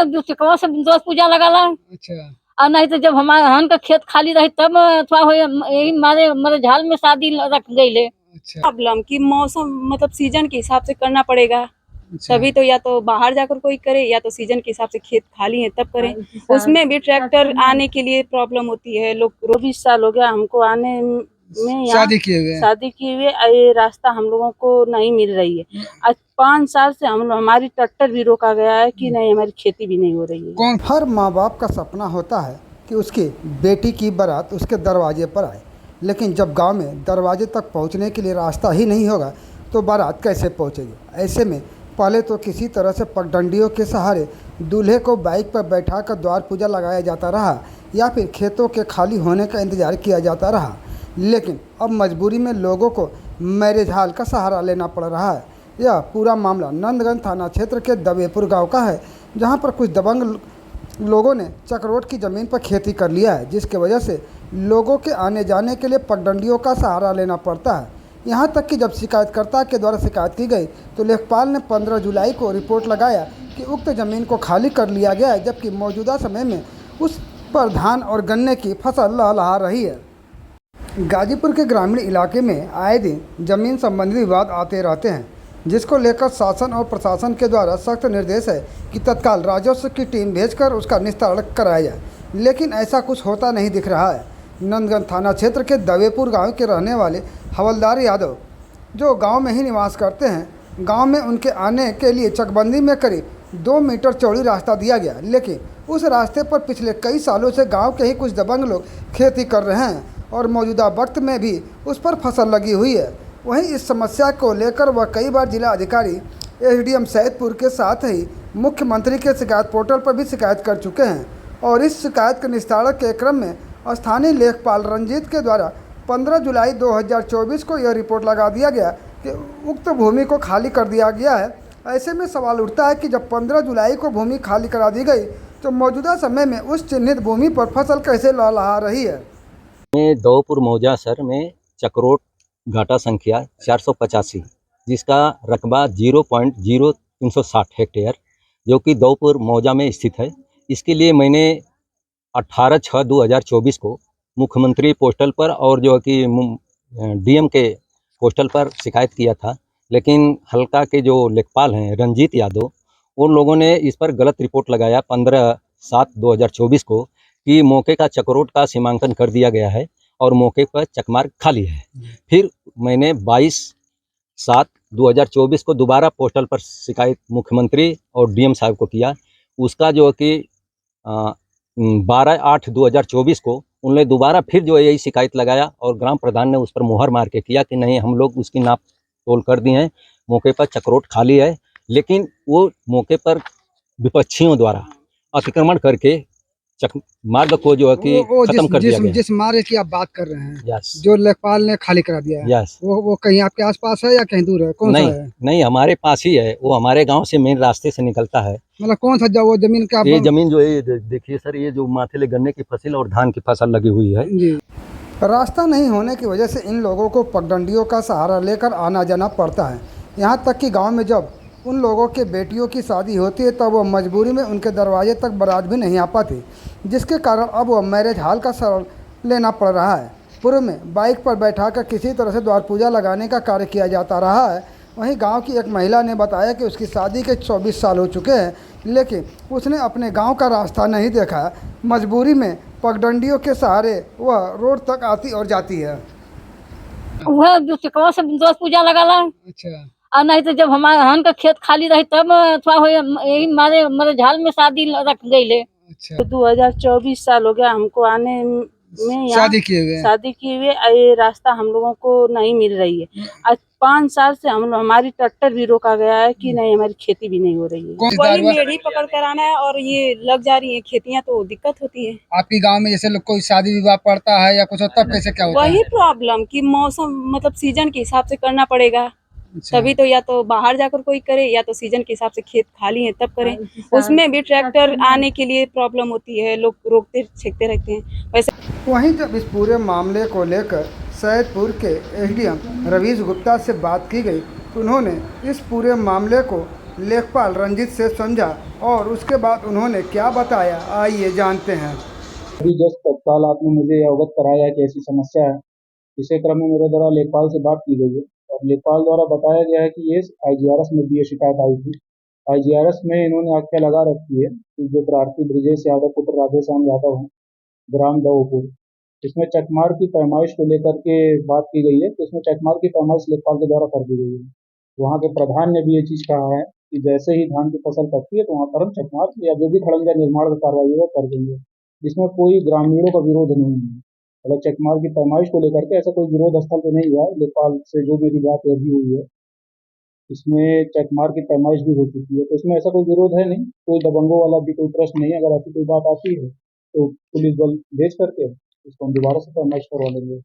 दूसरा से दोस्त पूजा लगाला। अच्छा। और नहीं तो जब हमारे हन का खेत खाली रही तब थोड़ा हो यही मारे मेरे झाल में शादी रख गई ले। अच्छा। प्रॉब्लम कि मौसम मतलब सीजन के हिसाब से करना पड़ेगा। अच्छा। तभी तो या तो बाहर जाकर कोई करे या तो सीजन के हिसाब से खेत खाली है तब करें। उसमें भी ट्रैक्टर आने के लिए प्रॉब्लम होती है। लोग 20 साल हो गया हमको आने में, यहाँ शादी किए हुए। शादी किए हुए ये रास्ता हम लोगों को नहीं मिल रही है। आज 5 साल से हमारी ट्रैक्टर भी रोका गया है कि नहीं, हमारी खेती भी नहीं हो रही है। कौन हर माँ बाप का सपना होता है कि उसकी बेटी की बारात उसके दरवाजे पर आए, लेकिन जब गांव में दरवाजे तक पहुंचने के लिए रास्ता ही नहीं होगा तो बारात कैसे पहुंचेगी। ऐसे में पहले तो किसी तरह से पगडंडियों के सहारे दूल्हे को बाइक पर बैठा कर द्वार पूजा लगाया जाता रहा या फिर खेतों के खाली होने का इंतज़ार किया जाता रहा। लेकिन अब मजबूरी में लोगों को मैरिज हॉल का सहारा लेना पड़ रहा है। यह पूरा मामला नंदगंज थाना क्षेत्र के दवेपुर गांव का है, जहां पर कुछ दबंग लोगों ने चक्रोट की ज़मीन पर खेती कर लिया है, जिसके वजह से लोगों के आने जाने के लिए पगडंडियों का सहारा लेना पड़ता है। यहां तक कि जब शिकायतकर्ता के द्वारा शिकायत की गई तो लेखपाल ने 15 जुलाई को रिपोर्ट लगाया कि उक्त ज़मीन को खाली कर लिया गया है, जबकि मौजूदा समय में उस पर धान और गन्ने की फसल लहलहा रही है। गाजीपुर के ग्रामीण इलाके में आए दिन जमीन संबंधी विवाद आते रहते हैं, जिसको लेकर शासन और प्रशासन के द्वारा सख्त निर्देश है कि तत्काल राजस्व की टीम भेजकर उसका निस्तारण कराया जाए, लेकिन ऐसा कुछ होता नहीं दिख रहा है। नंदगंज थाना क्षेत्र के दवेपुर गांव के रहने वाले हवलदार यादव, जो गांव में ही निवास करते हैं, गांव में उनके आने के लिए चकबंदी में करीब 2 मीटर चौड़ी रास्ता दिया गया, लेकिन उस रास्ते पर पिछले कई सालों से गाँव के ही कुछ दबंग लोग खेती कर रहे हैं और मौजूदा वक्त में भी उस पर फसल लगी हुई है। वहीं इस समस्या को लेकर वह कई बार जिला अधिकारी एसडीएम सैदपुर के साथ ही मुख्यमंत्री के शिकायत पोर्टल पर भी शिकायत कर चुके हैं और इस शिकायत के निस्तारण के क्रम में स्थानीय लेखपाल रंजीत के द्वारा 15 जुलाई 2024 को यह रिपोर्ट लगा दिया गया कि उक्त भूमि को खाली कर दिया गया है। ऐसे में सवाल उठता है कि जब 15 जुलाई को भूमि खाली करा दी गई तो मौजूदा समय में उस चिन्हित भूमि पर फसल कैसे लहलहा रही है। दौपुर मौजा सर में चक्रोट घाटा संख्या 485, जिसका रकबा 0.0360 हेक्टेयर, जो कि दौपुर मौजा में स्थित है। इसके लिए मैंने 18/6/2024 को मुख्यमंत्री पोस्टल पर और जो कि डीएम के पोस्टल पर शिकायत किया था, लेकिन हल्का के जो लेखपाल हैं रंजीत यादव, उन लोगों ने इस पर गलत रिपोर्ट लगाया 15/7/2024 को कि मौके का चक्रोट का सीमांकन कर दिया गया है और मौके पर चकमार्ग खाली है। फिर मैंने 22/7/2024 को दोबारा पोस्टल पर शिकायत मुख्यमंत्री और डीएम साहब को किया। उसका जो कि 12/8/2024 को उन्होंने दोबारा फिर जो यही शिकायत लगाया और ग्राम प्रधान ने उस पर मुहर मार के किया कि नहीं, हम लोग उसकी नाप तोल कर दिए हैं, मौके पर चक्रोट खाली है। लेकिन वो मौके पर विपक्षियों द्वारा अतिक्रमण करके मार्ग को जो है कि खत्म कर दिया गया। जिस मार्ग की आप बात कर रहे हैं, यस, जो लेखपाल ने खाली करा दिया है, यस, वो कहीं आपके आसपास है या कहीं दूर है? कौन सा है? नहीं, हमारे पास ही है। वो हमारे गांव से मेन रास्ते से निकलता है। मतलब कौन सा वो जमीन का? ये जमीन जो है देखिए सर, ये जो माथे गन्ने की फसल और धान की फसल लगी हुई है जी। रास्ता नहीं होने की वजह से इन लोगों को पगडंडियों का सहारा लेकर आना जाना पड़ता है। यहाँ तक कि गाँव में जब उन लोगों के बेटियों की शादी होती है तब वो मजबूरी में उनके दरवाजे तक बारात भी नहीं आ पाती, जिसके कारण अब वो मैरिज हॉल का सहारा लेना पड़ रहा है। पूर्व में बाइक पर बैठाकर किसी तरह से द्वार पूजा लगाने का कार्य किया जाता रहा है। वहीं गांव की एक महिला ने बताया कि उसकी शादी के 24 साल हो चुके हैं, लेकिन उसने अपने गांव का रास्ता नहीं देखा। मजबूरी में पगडंडियों के सहारे वह रोड तक आती और जाती है। वह दूसरा से दोस्त पूजा लगाला। अच्छा। और नहीं तो जब हमारे हन का खेत खाली रही तब थोड़ा हो यही मारे मेरे झाल में शादी रख गई ले। अच्छा। 2024 साल हो गया हमको आने में, यहाँ शादी किए हुए ये रास्ता हम लोगों को नहीं मिल रही है। आज 5 साल से हमारी ट्रैक्टर भी रोका गया है कि नहीं, हमारी खेती भी नहीं हो रही है। वही मेढ़ी पकड़ कर आना है और ये लग जा रही है खेतियाँ, तो दिक्कत होती है। आपके गांव में जैसे लोग कोई शादी विवाह पड़ता है या कुछ होता है, कैसे क्या होता है? वही प्रॉब्लम कि मौसम मतलब सीजन के हिसाब से करना पड़ेगा। अच्छा। तभी तो या तो बाहर जाकर कोई करे या तो सीजन के हिसाब से खेत खाली है तब करें। उसमें भी ट्रैक्टर आने के लिए प्रॉब्लम होती है, लोग रोकते छेकते रहते हैं। वैसे वहीं जब इस पूरे मामले को लेकर सैदपुर के एसडीएम रवीश गुप्ता से बात की गई तो उन्होंने इस पूरे मामले को लेखपाल रंजीत से समझा और उसके बाद उन्होंने क्या बताया, आइए जानते हैं। अभी जस्ट तत्काल आपने मुझे अवगत कराया है कि ऐसी समस्या है। इसी क्रम में मेरे द्वारा लेखपाल से बात की गई है और लेखपाल द्वारा बताया गया है कि ये आईजीआरएस में भी ये शिकायत आई थी। आईजीआरएस में इन्होंने आख्या लगा रखी है कि जो प्रार्थी ब्रिजेश यादव पुत्र राधेश्याम यादव हैं, ग्राम दऊपुर, इसमें चकमार की पैमाइश को लेकर के बात की गई है। तो इसमें चकमार की पैमाइश लेखपाल के द्वारा कर दी गई है। वहाँ के प्रधान ने भी ये चीज़ कहा है कि जैसे ही धान की फसल कटती है तो वहाँ पर हम चकमार या जो भी खड़ंजा निर्माण का कार्रवाई है वो कर देंगे। इसमें कोई ग्रामीणों का विरोध नहीं है। अगर चकमार की पैमाइश को लेकर के ऐसा कोई विरोध स्थल तो नहीं हुआ है। लेखपाल से जो मेरी बात अभी हुई है, इसमें चकमार की पैमाइश भी हो चुकी है, तो इसमें ऐसा कोई विरोध है नहीं, कोई दबंगों वाला भी कोई प्रश्न नहीं है। अगर ऐसी कोई बात आती है तो पुलिस बल भेज करके इसको हम दोबारा से पैमाइश करवा लेंगे।